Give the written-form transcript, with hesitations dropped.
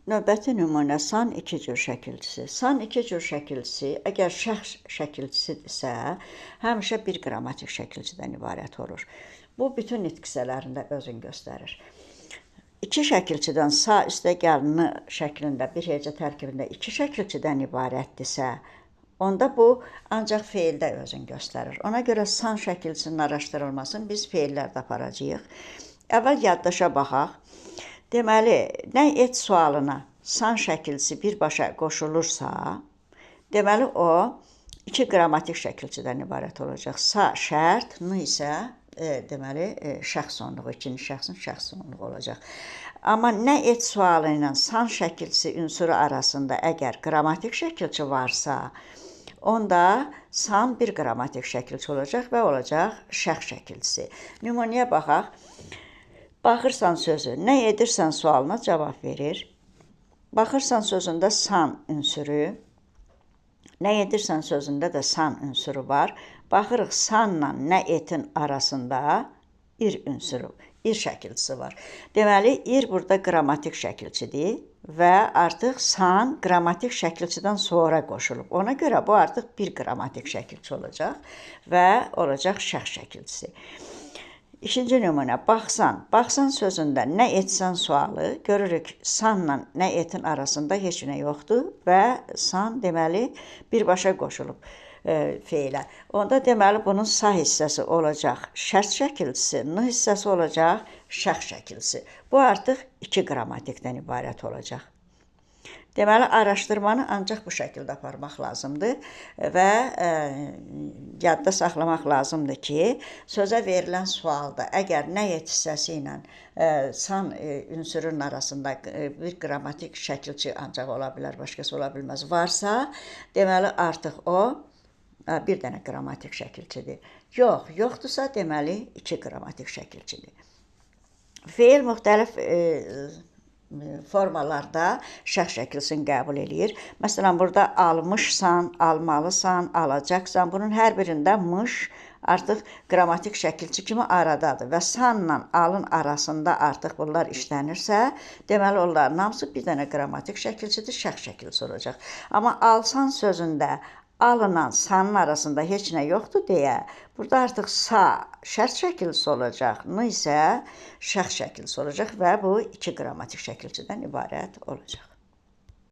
Növbəti nümunə san iki cür şəkilçisi. San iki cür şəkilçisi, əgər şəxs şəkilçisidirsə, həmişə bir qrammatik şəkilçidən ibarət olur. Bu, bütün nitq hissələrində özünü göstərir. İki şəkilçidən sa üstə gəlini şəklində bir heca tərkibində iki şəkilçidən ibarətdirsə, onda bu ancaq feildə özünü göstərir. Ona görə san şəkilçisinin araşdırılmasını biz feillərdə aparacağıq. Əvvəl yaddaşa baxaq. Deməli, nə et sualına san şəkilçisi birbaşa qoşulursa, deməli o iki qrammatik şəkilçidən ibarət olacaq. Sa şərt, n isə deməli şəxs sonluğu, ikinci şəxsin şəxs sonluğu olacaq. Amma nə et sualı ilə san şəkilçisi ünsürü arasında əgər qrammatik şəkilçi varsa, onda san bir qrammatik şəkilçi olacaq və olacaq şəxs şəkilçisi. Nümunəyə baxaq. Baxırsan sözü, nə edirsən sualına cavab verir. Baxırsan sözündə san ünsürü, nə edirsən sözündə də san ünsürü var. Baxırıq sanla nə etin arasında ir ünsürü, ir şəkilçisi var. Deməli, ir burada qrammatik şəkilçidir və artıq san qrammatik şəkilçidən sonra qoşulub. Ona görə bu artıq bir qrammatik şəkilçi olacaq və olacaq şəxs şəkilçisi. İkinci nümunə, baxsan. Baxsan sözündə nə etsən sualı, görürük sanla nə etin arasında heç nə yoxdur və san deməli birbaşa qoşulub feilə. Onda deməli bunun sa hissəsi olacaq şərt şəkilçisi, n hissəsi olacaq şəxs şəkilçisi. Bu artıq iki qrammatikdən ibarət olacaq. Deməli, araşdırmanı ancaq bu şəkildə aparmaq lazımdır və yadda saxlamaq lazımdır ki, sözə verilən sualda əgər nə et hissəsi ilə san ünsürünün arasında bir qrammatik şəkilçi ancaq ola bilər, başqası ola bilməz, varsa, deməli artıq o bir dənə qrammatik şəkilçidir. Yoxdursa, deməli iki qrammatik şəkilçidir. Feil müxtəlif formalarda şəxs şəkilçisini qəbul eləyir. Məsələn, burada almışsan, almalısan, alacaqsan. Bunun hər birində mış artıq qrammatik şəkilçi kimi aradadır və sanla alın arasında artıq bunlar işlənirsə, deməli onların hamısı bir dənə qrammatik şəkilçidir, şəxs şəkilçisi olacaq. Amma alsan sözündə alınan sanın arasında heç nə yoxdur deyə, burada artıq sa şərt şəkilçisi olacaq, n isə şəxs şəkilçisi olacaq və bu iki qrammatik şəkilçidən ibarət olacaq.